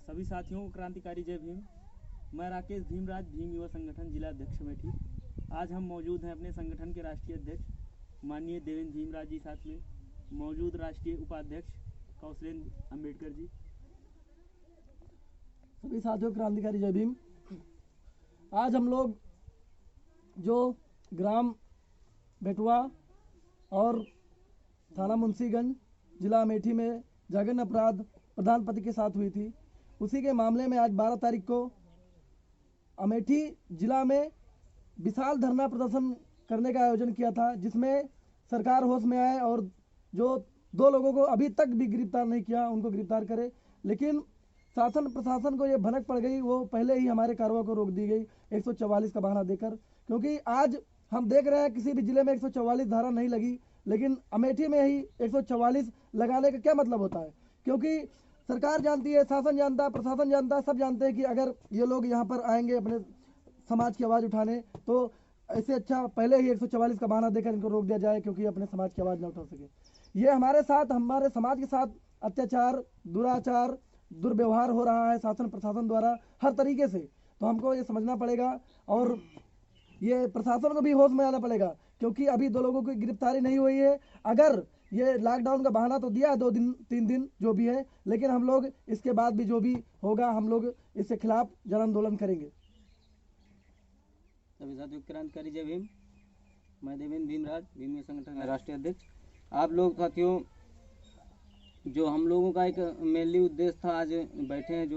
सभी साथियों को क्रांतिकारी जय भीम। मैं राकेश भीमराज, भीम युवा संगठन जिला अध्यक्ष अमेठी। आज हम मौजूद हैं अपने संगठन के राष्ट्रीय अध्यक्ष माननीय देवेंद्र भीमराज जी, साथ में मौजूद राष्ट्रीय उपाध्यक्ष कौशलेंद्र अम्बेडकर जी। सभी साथियों क्रांतिकारी जय भीम। आज हम लोग जो ग्राम बेटुआ और थाना मुंशीगंज जिला अमेठी में जघन्य अपराध प्रधानपति के साथ हुई थी, उसी के मामले में आज 12 तारीख को अमेठी जिला में विशाल धरना प्रदर्शन करने का आयोजन किया था, जिसमें सरकार होश में आए और जो 2 लोगों को अभी तक भी गिरफ्तार नहीं किया उनको गिरफ्तार करे। लेकिन शासन प्रशासन को ये भनक पड़ गई, वो पहले ही हमारे कार्रवाई को रोक दी गई 144 का बहाना देकर। क्योंकि आज हम देख रहे हैं किसी भी जिले में 144 धारा नहीं लगी, लेकिन अमेठी में ही 144 लगाने का क्या मतलब होता है? क्योंकि सरकार जानती है, शासन जानता है, प्रशासन जानता है, सब जानते हैं कि अगर ये लोग यहाँ पर आएंगे अपने समाज की आवाज़ उठाने, तो ऐसे अच्छा पहले ही 144 का बहाना देकर इनको रोक दिया जाए, क्योंकि अपने समाज की आवाज़ न उठा सके। ये हमारे साथ, हमारे समाज के साथ अत्याचार, दुराचार, दुर्व्यवहार हो रहा है शासन प्रशासन द्वारा हर तरीके से। तो हमको ये समझना पड़ेगा और ये प्रशासन को भी होश में आना पड़ेगा, क्योंकि अभी 2 लोगों की गिरफ्तारी नहीं हुई है। अगर ये लॉकडाउन का बहाना तो दिया है 2 दिन 3 दिन जो भी है, लेकिन हम लोग इसके बाद भी जो भी होगा हम लोग इसके खिलाफ जन आंदोलन करेंगे। सभी साथियों क्रांतिकारी जय भीम। मैं देवेंद्र भीमराज, भीम संगठन का राष्ट्रीय अध्यक्ष। आप लोग साथियों, जो हम लोगों का एक मेनली उद्देश्य था, आज बैठे हैं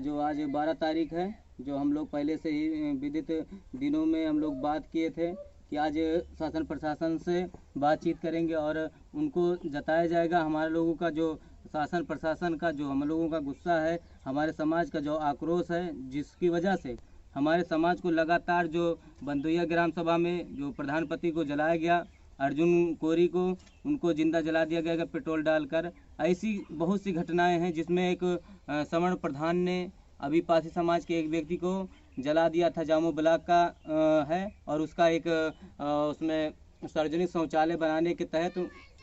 जो आज 12 तारीख है, जो हम लोग पहले से ही विदित दिनों में हम लोग बात किए थे कि आज शासन प्रशासन से बातचीत करेंगे और उनको जताया जाएगा हमारे लोगों का जो शासन प्रशासन का जो हम लोगों का गुस्सा है, हमारे समाज का जो आक्रोश है, जिसकी वजह से हमारे समाज को लगातार जो बंदुइया ग्राम सभा में जो प्रधानपति को जलाया गया, अर्जुन कोरी को उनको जिंदा जला दिया गया पेट्रोल डालकर। ऐसी बहुत सी घटनाएं हैं, जिसमें एक सवर्ण प्रधान ने अभी पासी समाज के एक व्यक्ति को जला दिया था, जामो ब्लॉक का है, और उसका एक उसमें सार्वजनिक शौचालय बनाने के तहत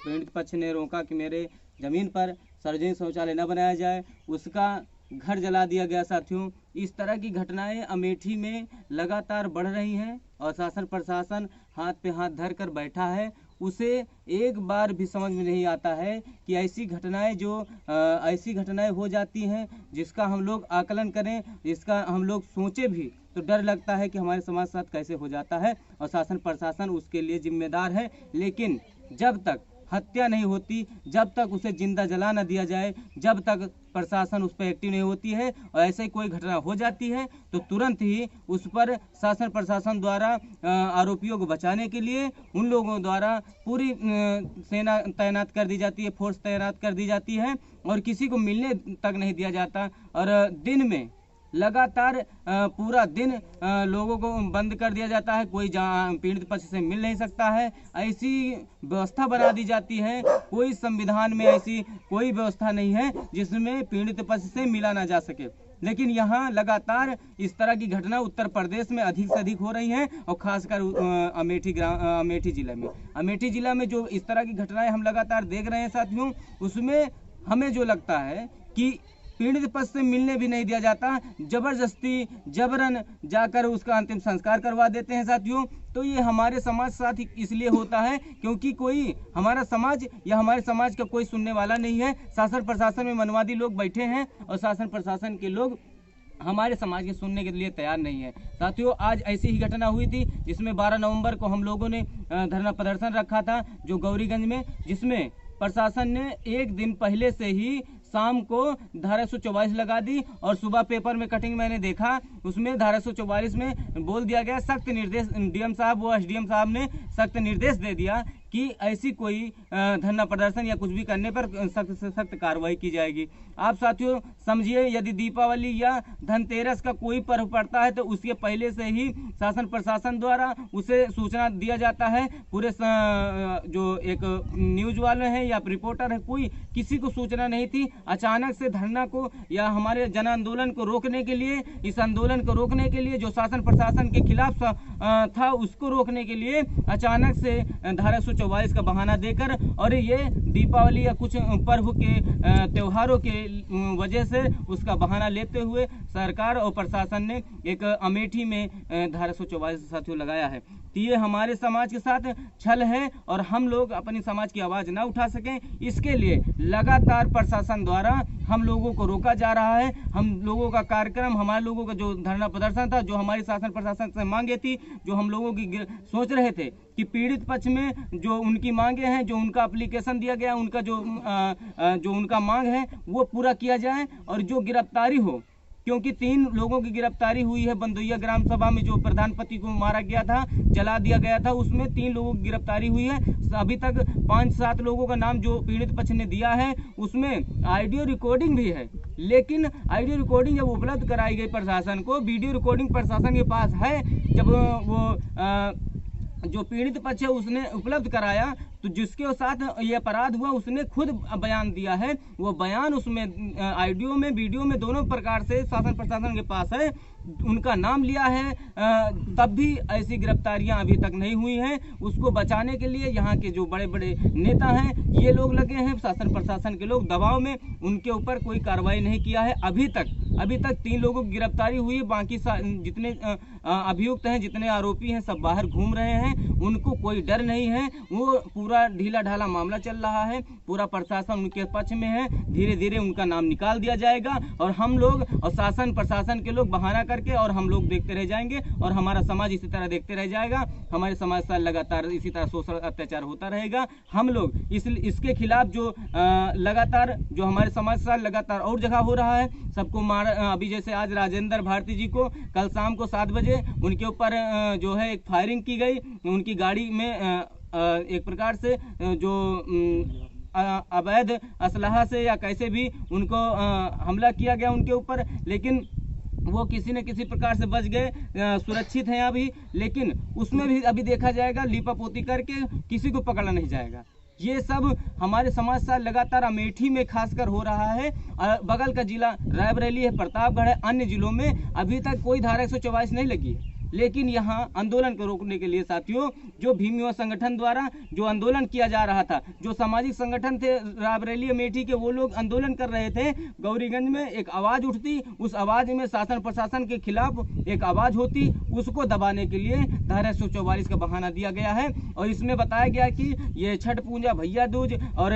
पीड़ित पक्ष ने रोका कि मेरे ज़मीन पर सार्वजनिक शौचालय न बनाया जाए, उसका घर जला दिया गया। साथियों, इस तरह की घटनाएं अमेठी में लगातार बढ़ रही हैं और शासन प्रशासन हाथ पे हाथ धर कर बैठा है। उसे एक बार भी समझ में नहीं आता है कि ऐसी घटनाएं हो जाती हैं जिसका हम लोग आकलन करें, जिसका हम लोग सोचे भी तो डर लगता है कि हमारे समाज के साथ कैसे हो जाता है, और शासन प्रशासन उसके लिए जिम्मेदार है। लेकिन जब तक हत्या नहीं होती, जब तक उसे जिंदा जला न दिया जाए, जब तक प्रशासन उस पर एक्टिव नहीं होती है और ऐसे कोई घटना हो जाती है तो तुरंत ही उस पर शासन प्रशासन द्वारा आरोपियों को बचाने के लिए उन लोगों द्वारा पूरी सेना तैनात कर दी जाती है, फोर्स तैनात कर दी जाती है, और किसी को मिलने तक नहीं दिया जाता। और दिन में लगातार पूरा दिन लोगों को बंद कर दिया जाता है, कोई पीड़ित पक्ष से मिल नहीं सकता है। ऐसी व्यवस्था बना दी जाती है, कोई संविधान में ऐसी कोई व्यवस्था नहीं है जिसमें पीड़ित पक्ष से मिला ना जा सके। लेकिन यहाँ लगातार इस तरह की घटना उत्तर प्रदेश में अधिक से अधिक हो रही हैं, और खासकर अमेठी जिला में जो इस तरह की घटनाएं हम लगातार देख रहे हैं साथियों, उसमें हमें जो लगता है कि पीड़ित पक्ष से मिलने भी नहीं दिया जाता, जबरदस्ती जबरन जाकर उसका अंतिम संस्कार करवा देते हैं साथियों। तो ये हमारे समाज साथ इसलिए होता है क्योंकि कोई हमारा समाज या हमारे समाज का कोई सुनने वाला नहीं है। शासन प्रशासन में मनवादी लोग बैठे हैं और शासन प्रशासन के लोग हमारे समाज के सुनने के लिए तैयार नहीं है। साथियों, आज ऐसी ही घटना हुई थी जिसमें 12 नवंबर को हम लोगों ने धरना प्रदर्शन रखा था जो गौरीगंज में, जिसमें प्रशासन ने एक दिन पहले से ही शाम को धारा 144 लगा दी, और सुबह पेपर में कटिंग मैंने देखा, उसमें धारा 144 में बोल दिया गया, सख्त निर्देश डीएम साहब व एसडीएम साहब ने सख्त निर्देश दे दिया कि ऐसी कोई धरना प्रदर्शन या कुछ भी करने पर सख्त से सख्त कार्रवाई की जाएगी। आप साथियों समझिए, यदि दीपावली या धनतेरस का कोई पर्व पड़ता है तो उसके पहले से ही शासन प्रशासन द्वारा उसे सूचना दिया जाता है। पूरे जो एक न्यूज वाले हैं या रिपोर्टर है, कोई किसी को सूचना नहीं थी। अचानक से धरना को या हमारे जन आंदोलन को रोकने के लिए, इस आंदोलन को रोकने के लिए जो शासन प्रशासन के खिलाफ था उसको रोकने के लिए अचानक से धारा 144 का बहाना देकर और ये दीपावली या कुछ पर्व के त्योहारों के वजह से उसका बहाना लेते हुए सरकार और प्रशासन ने एक अमेठी में धारा 144 साथियों लगाया है। तो ये हमारे समाज के साथ छल है और हम लोग अपनी समाज की आवाज़ ना उठा सकें, इसके लिए लगातार प्रशासन द्वारा हम लोगों को रोका जा रहा है। हम लोगों का कार्यक्रम, हमारे लोगों का जो धरना प्रदर्शन था, जो हमारी शासन प्रशासन से मांगे थी, जो हम लोगों की सोच रहे थे कि पीड़ित पक्ष में जो उनकी मांगे हैं, जो उनका एप्लीकेशन दिया गया, उनका जो उनका मांग है वो पूरा किया जाए और जो गिरफ्तारी हो, क्योंकि 3 लोगों की गिरफ्तारी हुई है बंदोइया ग्राम सभा में, जो प्रधानपति को मारा गया था, जला दिया गया था, उसमें 3 लोगों की गिरफ्तारी हुई है। अभी तक 5-7 लोगों का नाम जो पीड़ित पक्ष ने दिया है उसमें ऑडियो रिकॉर्डिंग भी है, लेकिन ऑडियो रिकॉर्डिंग जब उपलब्ध कराई गई प्रशासन को, वीडियो रिकॉर्डिंग प्रशासन के पास है, जब वो जो पीड़ित पक्ष है उसने उपलब्ध कराया तो जिसके साथ ये अपराध हुआ उसने खुद बयान दिया है। वो बयान उसमें ऑडियो में, वीडियो में, दोनों प्रकार से शासन प्रशासन के पास है, उनका नाम लिया है, तब भी ऐसी गिरफ्तारियां अभी तक नहीं हुई हैं। उसको बचाने के लिए यहाँ के जो बड़े बड़े नेता हैं ये लोग लगे हैं, शासन प्रशासन के लोग दबाव में, उनके ऊपर कोई कार्रवाई नहीं किया है अभी तक 3 लोगों की गिरफ्तारी हुई है। बाकी जितने अभियुक्त हैं, जितने आरोपी हैं, सब बाहर घूम रहे हैं, उनको कोई डर नहीं है। वो पूरा ढीला ढाला मामला चल रहा है, पूरा प्रशासन उनके पक्ष में है। धीरे धीरे उनका नाम निकाल दिया जाएगा और हम लोग और शासन प्रशासन के लोग बहाना करके और हम लोग देखते रह जाएंगे और हमारा समाज इसी तरह देखते रह जाएगा। हमारे समाज से लगातार इसी तरह शोषण अत्याचार होता रहेगा। हम लोग इसके खिलाफ जो लगातार जो हमारे समाज से लगातार और जगह हो रहा है, सबको मार, अभी जैसे आज राजेंद्र भारती जी को कल शाम को 7 बजे उनके ऊपर जो है एक फायरिंग की गई, उनकी गाड़ी में एक प्रकार से जो अवैध असलहा से या कैसे भी उनको हमला किया गया उनके ऊपर, लेकिन वो किसी न किसी प्रकार से बच गए, सुरक्षित हैं अभी। लेकिन उसमें भी अभी देखा जाएगा, लीपापोती करके किसी को पकड़ा नहीं जाएगा। ये सब हमारे समाज से लगातार अमेठी में खासकर हो रहा है। बगल का जिला रायबरेली है, प्रतापगढ़ है, अन्य जिलों में अभी तक कोई धारा 144 नहीं लगी है। लेकिन यहाँ आंदोलन को रोकने के लिए साथियों, जो भीम युवा संगठन द्वारा जो आंदोलन किया जा रहा था, जो सामाजिक संगठन थे रायबरेली अमेठी के, वो लोग आंदोलन कर रहे थे। गौरीगंज में एक आवाज़ उठती, उस आवाज़ में शासन प्रशासन के खिलाफ एक आवाज़ होती, उसको दबाने के लिए धारा 144 का बहाना दिया गया है। और इसमें बताया गया कि ये छठ पूजा, भैया दूज और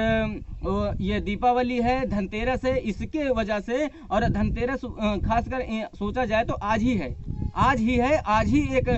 ये दीपावली है, धनतेरस है, इसके वजह से, और धनतेरस खासकर सोचा जाए तो आज ही है, आज ही एक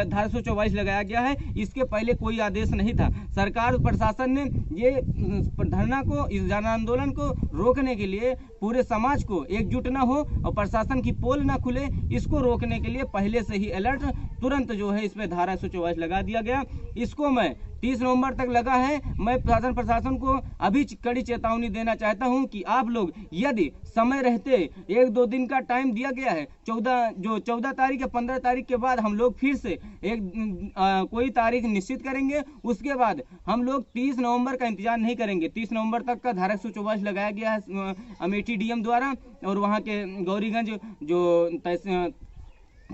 धारा 144 लगाया गया है। इसके पहले कोई आदेश नहीं था। सरकार प्रशासन ने ये धरना को, इस जन आंदोलन को रोकने के लिए, पूरे समाज को एकजुट न हो और प्रशासन की पोल न खुले, इसको रोकने के लिए पहले से ही अलर्ट तुरंत जो है इस पर धारा 144 लगा दिया गया। इसको मैं 30 नवंबर तक लगा है। मैं शासन प्रशासन को अभी कड़ी चेतावनी देना चाहता हूं कि आप लोग यदि समय रहते 1-2 दिन का टाइम दिया गया है, 14 तारीख या 15 तारीख के बाद हम लोग फिर से कोई तारीख निश्चित करेंगे। उसके बाद हम लोग 30 नवंबर का इंतजार नहीं करेंगे। 30 नवंबर तक का धारा 144 लगाया गया है अमेठी डीएम द्वारा, और वहाँ के गौरीगंज जो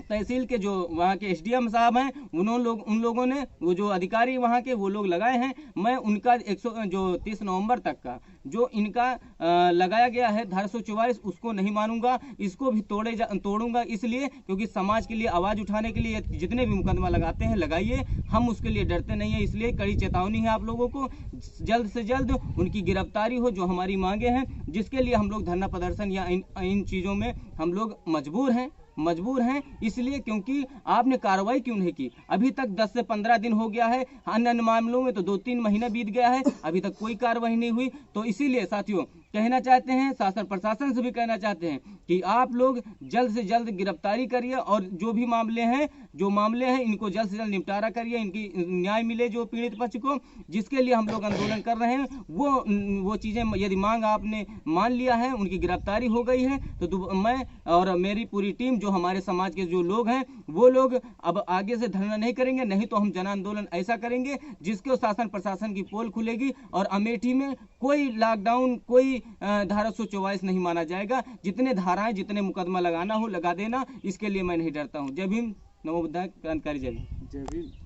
तहसील के जो वहाँ के एसडीएम साहब हैं, उन लोगों ने, वो जो अधिकारी वहाँ के, वो लोग लगाए हैं। मैं उनका 30 नवंबर तक का जो इनका लगाया गया है धारा 144, उसको नहीं मानूंगा, इसको भी तोड़ूंगा। इसलिए क्योंकि समाज के लिए आवाज़ उठाने के लिए जितने भी मुकदमा लगाते हैं लगाइए, हम उसके लिए डरते नहीं है। इसलिए कड़ी चेतावनी है आप लोगों को, जल्द से जल्द उनकी गिरफ्तारी हो, जो हमारी मांगे हैं, जिसके लिए हम लोग धरना प्रदर्शन या इन चीज़ों में हम लोग मजबूर हैं। इसलिए क्योंकि आपने कार्रवाई क्यों नहीं की? अभी तक 10 से 15 दिन हो गया है, अन्य मामलों में तो 2-3 महीना बीत गया है, अभी तक कोई कार्रवाई नहीं हुई। तो इसीलिए साथियों कहना चाहते हैं, शासन प्रशासन से भी कहना चाहते हैं कि आप लोग जल्द से जल्द गिरफ्तारी करिए और जो भी मामले हैं इनको जल्द से जल्द निपटारा करिए, इनकी न्याय मिले जो पीड़ित पक्ष को, जिसके लिए हम लोग आंदोलन कर रहे हैं। वो चीज़ें यदि मांग आपने मान लिया है, उनकी गिरफ्तारी हो गई है, तो मैं और मेरी पूरी टीम, जो हमारे समाज के जो लोग हैं, वो लोग अब आगे से धरना नहीं करेंगे। नहीं तो हम जन आंदोलन ऐसा करेंगे जिसके शासन प्रशासन की पोल खुलेगी और अमेठी में कोई लॉकडाउन, कोई धारा 144 नहीं माना जाएगा। जितने धाराएं, जितने मुकदमा लगाना हो लगा देना, इसके लिए मैं नहीं डरता हूँ। जय भीम, नमो बुद्धाय, क्रांतिकारी जय भीम। जय भीम।